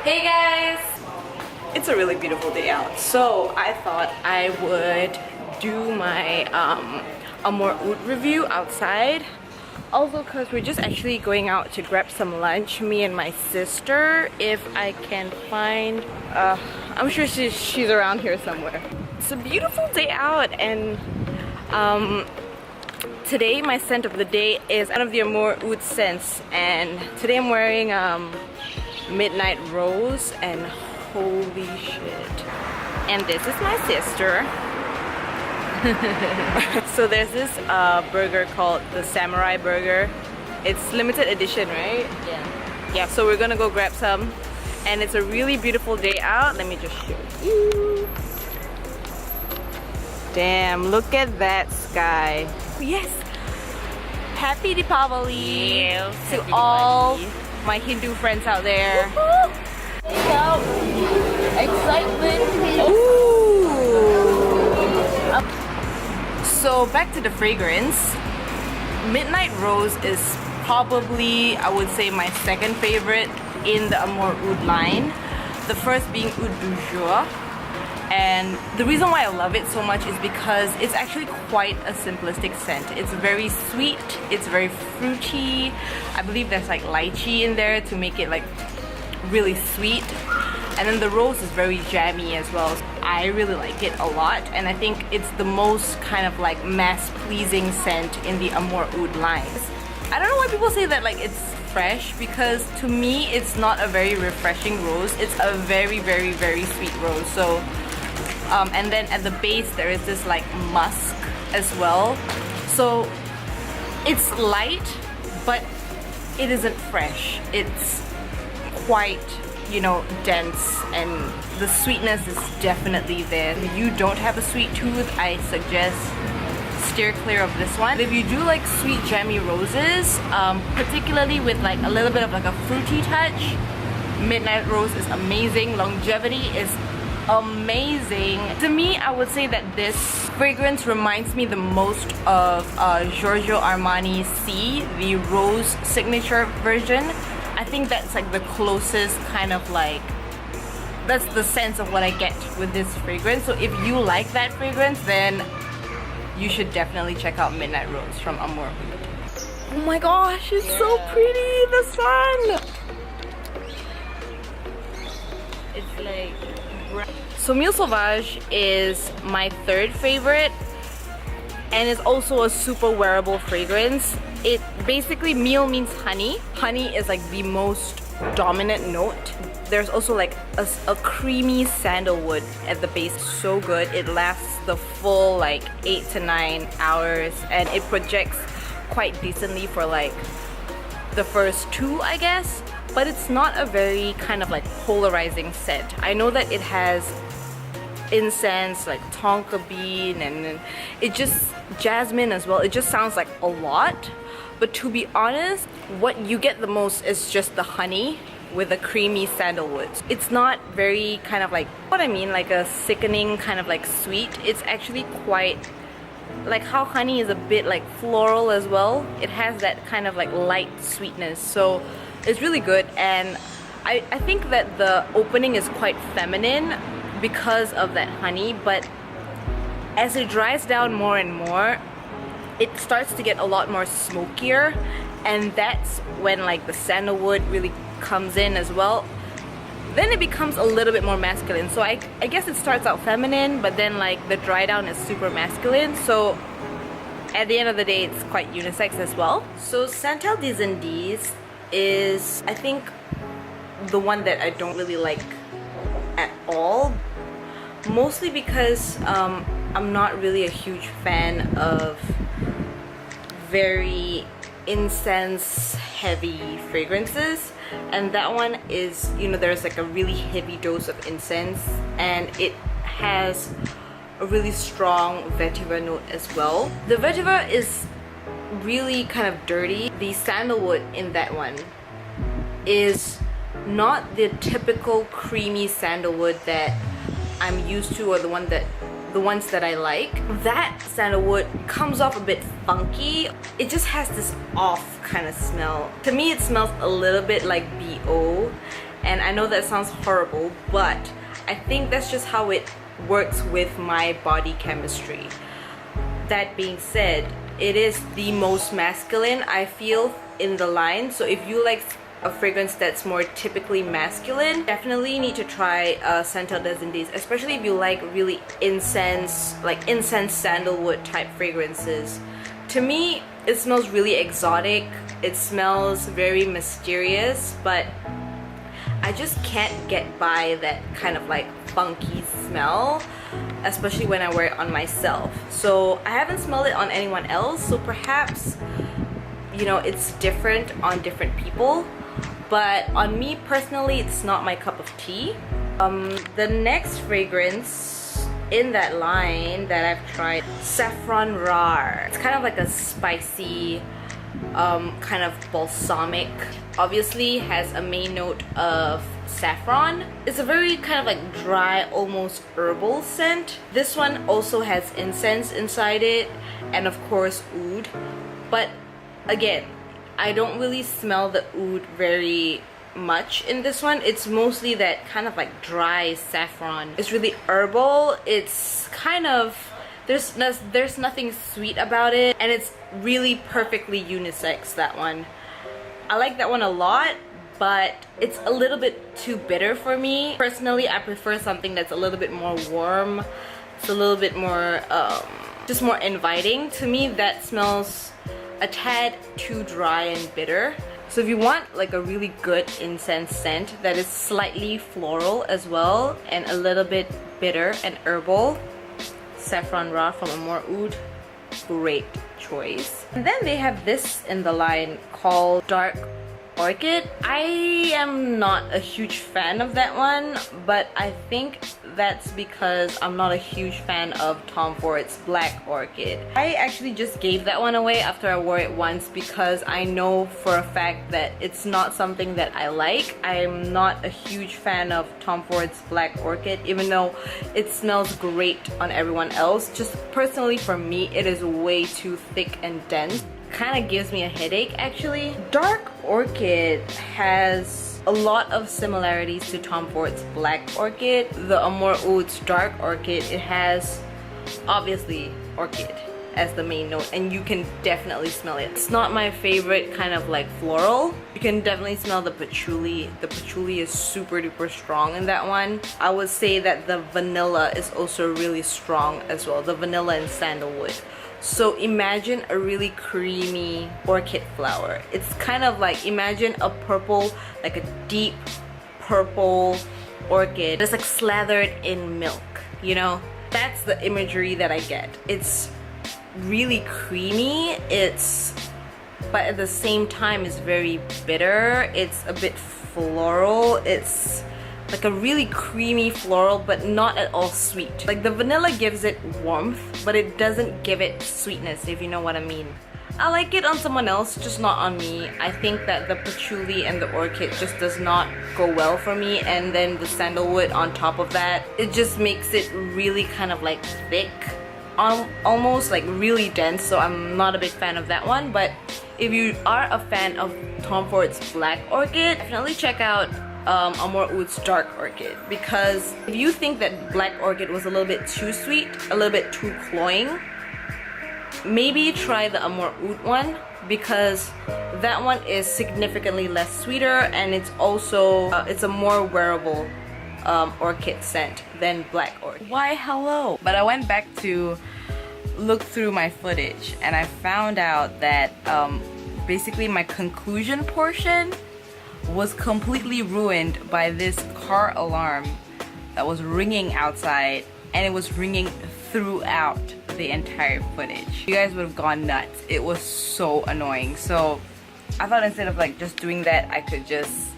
Hey guys! It's a really beautiful day out, so I thought I would do my Amouroud review outside. Also because we're just actually going out to grab some lunch, me and my sister, if I can find... I'm sure she's around here somewhere. It's a beautiful day out, and today my scent of the day is one of the Amouroud scents, and today I'm wearing Midnight Rose, and holy shit. And this is my sister. So there's this burger called the Samurai Burger. It's limited edition, right? Yeah. Yeah, so we're gonna go grab some. And it's a really beautiful day out. Let me just show you. Damn, look at that sky. Yes! Happy Deepavali to all my Hindu friends out there. Excitement. Ooh. So back to the fragrance. Midnight Rose is probably, I would say, my second favorite in the Amouroud line. The first being Oud du Jour. And the reason why I love it so much is because it's actually quite a simplistic scent. It's very sweet, it's very fruity. I believe there's like lychee in there to make it like really sweet. And then the rose is very jammy as well. I really like it a lot, and I think it's the most kind of like mass-pleasing scent in the Amouroud lines. I don't know why people say that like it's fresh, because to me it's not a very refreshing rose. It's a very, very, very sweet rose. So and then at the base there is this like musk as well. So it's light, but it isn't fresh. It's quite, you know, dense, and the sweetness is definitely there. If you don't have a sweet tooth, I suggest steer clear of this one. If you do like sweet jammy roses, particularly with like a little bit of like a fruity touch, Midnight Rose is amazing. Longevity is amazing. To me, I would say that this fragrance reminds me the most of Giorgio Armani C, the rose signature version. I think that's like the closest kind of like, that's the sense of what I get with this fragrance. So if you like that fragrance, then you should definitely check out Midnight Rose from Amouroud. Oh my gosh, it's so pretty, the sun! It's like... So Mille Sauvage is my third favorite, and it's also a super wearable fragrance. It basically, Mille means honey. Honey is like the most dominant note. There's also like a creamy sandalwood at the base. So good. It lasts the full like 8 to 9 hours, and it projects quite decently for like the first 2, I guess. But it's not a very kind of like polarizing scent. I know that it has incense, like tonka bean, and it just jasmine as well. It just sounds like a lot. But to be honest, what you get the most is just the honey with a creamy sandalwood. It's not very kind of like, what I mean, like a sickening kind of like sweet. It's actually quite like how honey is a bit like floral as well. It has that kind of like light sweetness. So it's really good, and I think that the opening is quite feminine because of that honey, but as it dries down more and more, it starts to get a lot more smokier, and that's when like the sandalwood really comes in as well. Then it becomes a little bit more masculine. So I guess it starts out feminine, but then like the dry down is super masculine. So at the end of the day, it's quite unisex as well. So Santal des Indes is, I think, the one that I don't really like at all, mostly because I'm not really a huge fan of very incense heavy fragrances, and that one is, you know, there's like a really heavy dose of incense, and it has a really strong vetiver note as well. The vetiver is really kind of dirty. The sandalwood in that one is not the typical creamy sandalwood that I'm used to, or the ones that I like. That sandalwood comes off a bit funky. It just has this off kind of smell. To me, it smells a little bit like BO, and I know that sounds horrible, but I think that's just how it works with my body chemistry. That being said, it is the most masculine I feel in the line, so if you like a fragrance that's more typically masculine, definitely need to try Santal des Indes, especially if you like really incense sandalwood type fragrances. To me, it smells really exotic, it smells very mysterious, but I just can't get by that kind of like funky smell, especially when I wear it on myself. So I haven't smelled it on anyone else, so perhaps, you know, it's different on different people. But on me personally, it's not my cup of tea. The next fragrance in that line that I've tried, Saffron Raur. It's kind of like a spicy, kind of balsamic. Obviously has a main note of saffron. It's a very kind of like dry, almost herbal scent. This one also has incense inside it, and of course oud. But again, I don't really smell the oud very much in this one. It's mostly that kind of like dry saffron. It's really herbal. It's kind of, there's nothing sweet about it, and it's really perfectly unisex, that one. I like that one a lot, but it's a little bit too bitter for me. Personally, I prefer something that's a little bit more warm. It's a little bit more, just more inviting. To me, that smells a tad too dry and bitter. So if you want like a really good incense scent that is slightly floral as well and a little bit bitter and herbal, Saffron Raur from Amouroud, great choice. And then they have this in the line called Dark Orchid. I am not a huge fan of that one, but I think that's because I'm not a huge fan of Tom Ford's Black Orchid. I actually just gave that one away after I wore it once because I know for a fact that it's not something that I like. I'm not a huge fan of Tom Ford's Black Orchid, even though it smells great on everyone else. Just personally for me, it is way too thick and dense. Kind of gives me a headache actually. Dark Orchid has a lot of similarities to Tom Ford's Black Orchid. The Amouroud's Dark Orchid, it has obviously orchid as the main note, and you can definitely smell it. It's not my favorite kind of like floral. You can definitely smell the patchouli. The patchouli is super duper strong in that one. I would say that the vanilla is also really strong as well. The vanilla and sandalwood. So imagine a really creamy orchid flower. It's kind of like, imagine a purple, like a deep purple orchid that's like slathered in milk, you know? That's the imagery that I get. It's really creamy, but at the same time it's very bitter. It's a bit floral. It's like a really creamy floral, but not at all sweet. Like the vanilla gives it warmth, but it doesn't give it sweetness, if you know what I mean. I like it on someone else, just not on me. I think that the patchouli and the orchid just does not go well for me, and then the sandalwood on top of that, it just makes it really kind of like thick, almost like really dense, so I'm not a big fan of that one. But if you are a fan of Tom Ford's Black Orchid, definitely check out Amouroud's Dark Orchid, because if you think that Black Orchid was a little bit too sweet, a little bit too cloying, maybe try the Amouroud one, because that one is significantly less sweeter, and it's also it's a more wearable orchid scent than Black Orchid. Why hello, but I went back to look through my footage and I found out that basically my conclusion portion was completely ruined by this car alarm that was ringing outside, and it was ringing throughout the entire footage. You guys would have gone nuts. It was so annoying. So I thought instead of like just doing that, I could just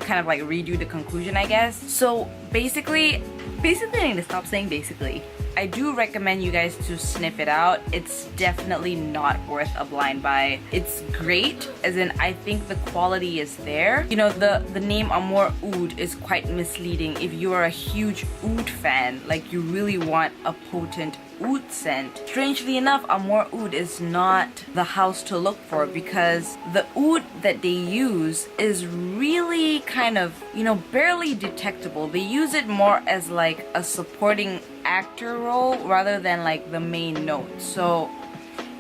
kind of like redo the conclusion, I guess. So basically I need to stop saying basically. I do recommend you guys to sniff it out. It's definitely not worth a blind buy. It's great, as in I think the quality is there. You know, the name Amouroud is quite misleading. If you are a huge oud fan, like you really want a potent oud scent. Strangely enough, Amouroud is not the house to look for because the oud that they use is really kind of, you know, barely detectable. They use it more as like a supporting actor role rather than like the main note. So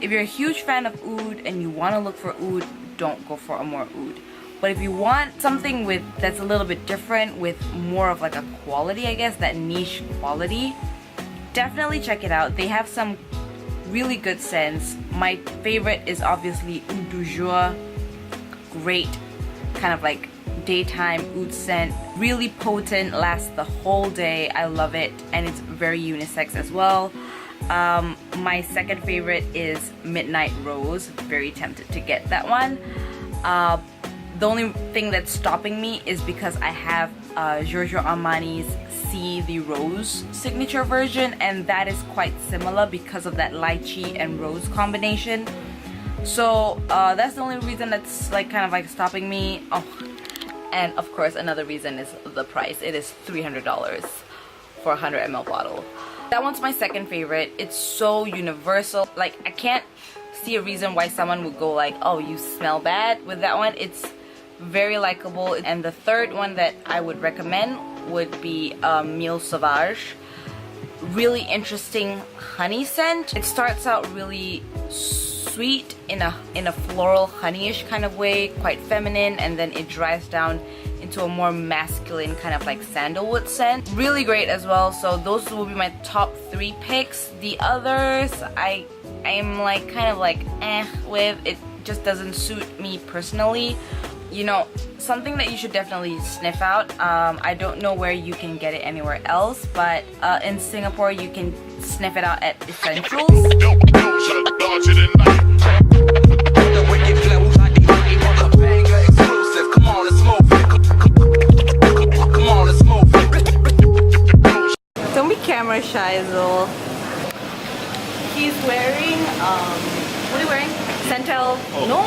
if you're a huge fan of oud and you want to look for oud, don't go for Amouroud. But if you want something with that's a little bit different, with more of like a quality, I guess, that niche quality, definitely check it out. They have some really good scents. My favorite is obviously Oud du Jour. Great kind of like daytime oud scent. Really potent, lasts the whole day. I love it, and it's very unisex as well. My second favorite is Midnight Rose. Very tempted to get that one. The only thing that's stopping me is because I have Giorgio Armani's See the Rose signature version, and that is quite similar because of that lychee and rose combination. So that's the only reason that's like kind of like stopping me. Oh, and of course another reason is the price. It is $300 for a 100 ml bottle. That one's my second favorite. It's so universal. Like, I can't see a reason why someone would go like, oh, you smell bad with that one. It's very likable. And the third one that I would recommend would be Sauvage. Really interesting honey scent. It starts out really sweet in a floral honeyish kind of way, quite feminine, and then it dries down into a more masculine kind of like sandalwood scent. Really great as well. So those will be my top 3 picks. The others I'm like kind of like with. It just doesn't suit me personally. You know, something that you should definitely sniff out. I don't know where you can get it anywhere else, but in Singapore you can sniff it out at Essentials. Don't be camera shy, Zul. He's wearing what are you wearing? Santal. Oh. No!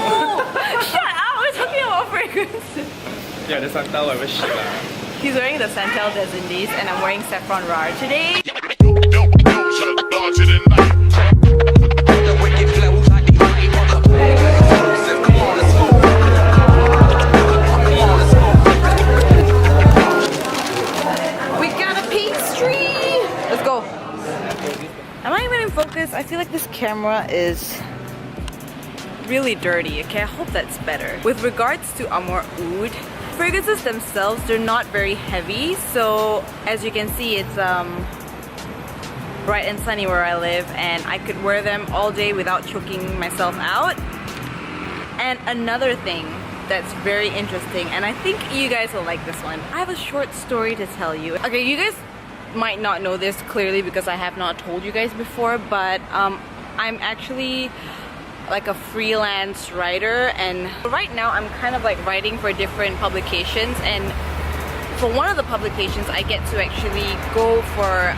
Shut up! We're talking about fragrances. Yeah, the Santal I wish. He's wearing the Santal des Indes, and I'm wearing Saffron Raur today. We got a pastry! Let's go. Am I even in focus? I feel like this camera is really dirty. Okay, I hope that's better. With regards to Amouroud, fragrances themselves, they're not very heavy. So as you can see, it's bright and sunny where I live, and I could wear them all day without choking myself out. And another thing that's very interesting, and I think you guys will like this one. I have a short story to tell you. Okay, you guys might not know this clearly because I have not told you guys before, but I'm actually like a freelance writer, and right now I'm kind of like writing for different publications, and for one of the publications I get to actually go for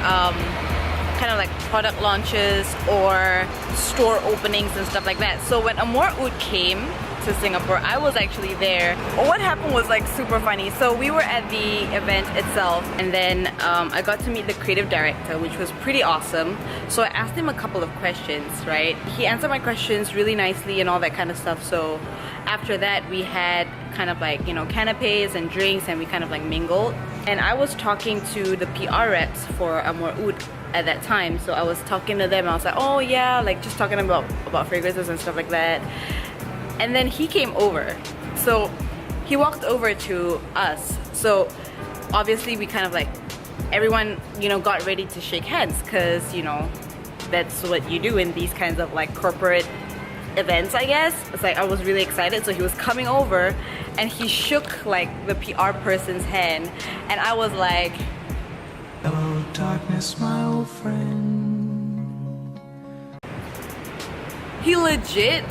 kind of like product launches or store openings and stuff like that. So when Amouroud came to Singapore, I was actually there. What happened was like super funny. So we were at the event itself, and then I got to meet the creative director, which was pretty awesome. So I asked him a couple of questions, right? He answered my questions really nicely and all that kind of stuff. So after that, we had kind of like, you know, canapes and drinks, and we kind of like mingled. And I was talking to the PR reps for Amouroud at that time. So I was talking to them, and I was like, oh yeah, like just talking about fragrances and stuff like that. And then he came over. So he walked over to us. So obviously we kind of like, everyone, you know, got ready to shake hands, because, you know, that's what you do in these kinds of like corporate events, I guess. It's like I was really excited. So he was coming over and he shook like the PR person's hand, and I was like, hello darkness, my old friend. He legit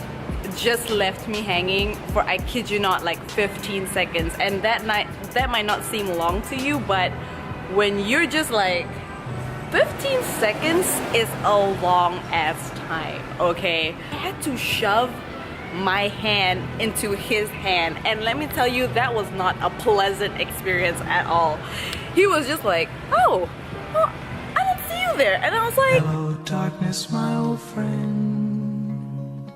just left me hanging for, I kid you not, like 15 seconds. And that might not seem long to you, but when you're just like, 15 seconds is a long ass time, okay? I had to shove my hand into his hand, and let me tell you, that was not a pleasant experience at all. He was just like, oh, I didn't see you there. And I was like, hello darkness, my old friend.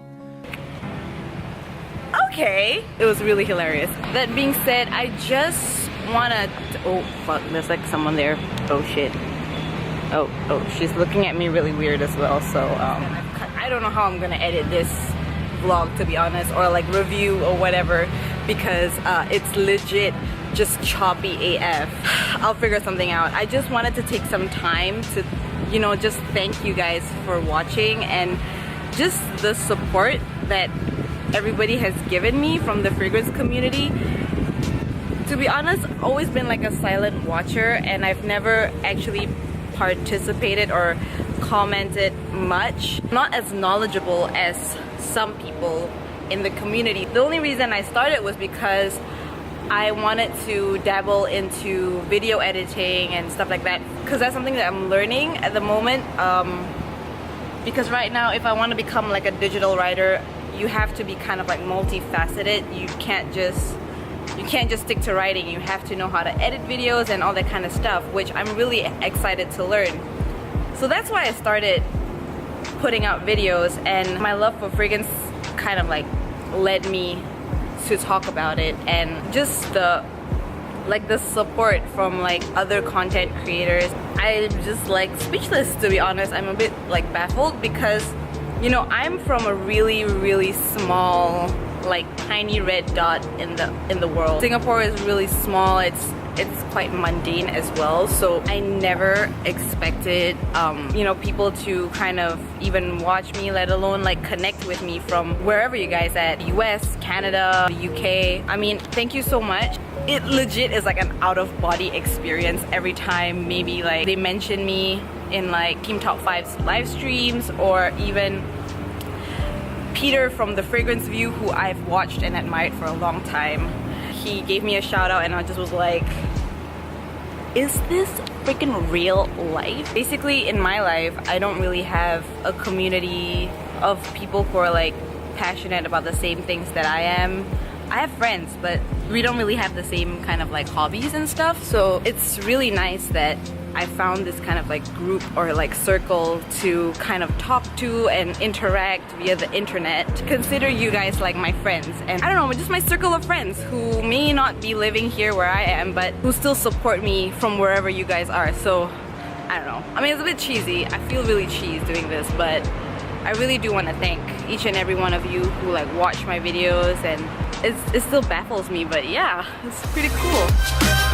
Okay, it was really hilarious. That being said, I just wanna, oh fuck, there's like someone there. Oh shit. Oh, she's looking at me really weird as well, so I don't know how I'm gonna edit this vlog, to be honest, or like review or whatever, because it's legit just choppy AF. I'll figure something out. I just wanted to take some time to, you know, just thank you guys for watching and just the support that everybody has given me from the fragrance community. To be honest, I've always been like a silent watcher, and I've never actually participated or commented much. Not as knowledgeable as some people in the community. The only reason I started was because I wanted to dabble into video editing and stuff like that, because that's something that I'm learning at the moment. Because right now, if I want to become like a digital writer, you have to be kind of like multifaceted. You can't just stick to writing. You have to know how to edit videos and all that kind of stuff, which I'm really excited to learn. So that's why I started putting out videos, and my love for fragrance kind of like led me to talk about it, and just the support from like other content creators. I'm just like speechless, to be honest. I'm a bit like baffled because, you know, I'm from a really small, like tiny red dot in the world. Singapore is really small. It's quite mundane as well, so I never expected you know, people to kind of even watch me, let alone like connect with me from wherever you guys at. US, Canada, UK. I mean, thank you so much. It legit is like an out-of-body experience every time maybe like they mention me in like Team Top 5's live streams, or even Peter from the Fragrance View, who I've watched and admired for a long time. He gave me a shout out, and I just was like, is this freaking real life? Basically, in my life, I don't really have a community of people who are like passionate about the same things that I am. I have friends, but we don't really have the same kind of like hobbies and stuff. So it's really nice that I found this kind of like group or like circle to kind of talk to and interact via the internet. Consider you guys like my friends, and I don't know, just my circle of friends who may not be living here where I am, but who still support me from wherever you guys are. So I don't know, I mean, it's a bit cheesy. I feel really cheesy doing this, but I really do want to thank each and every one of you who like watch my videos, and it still baffles me, but yeah, it's pretty cool.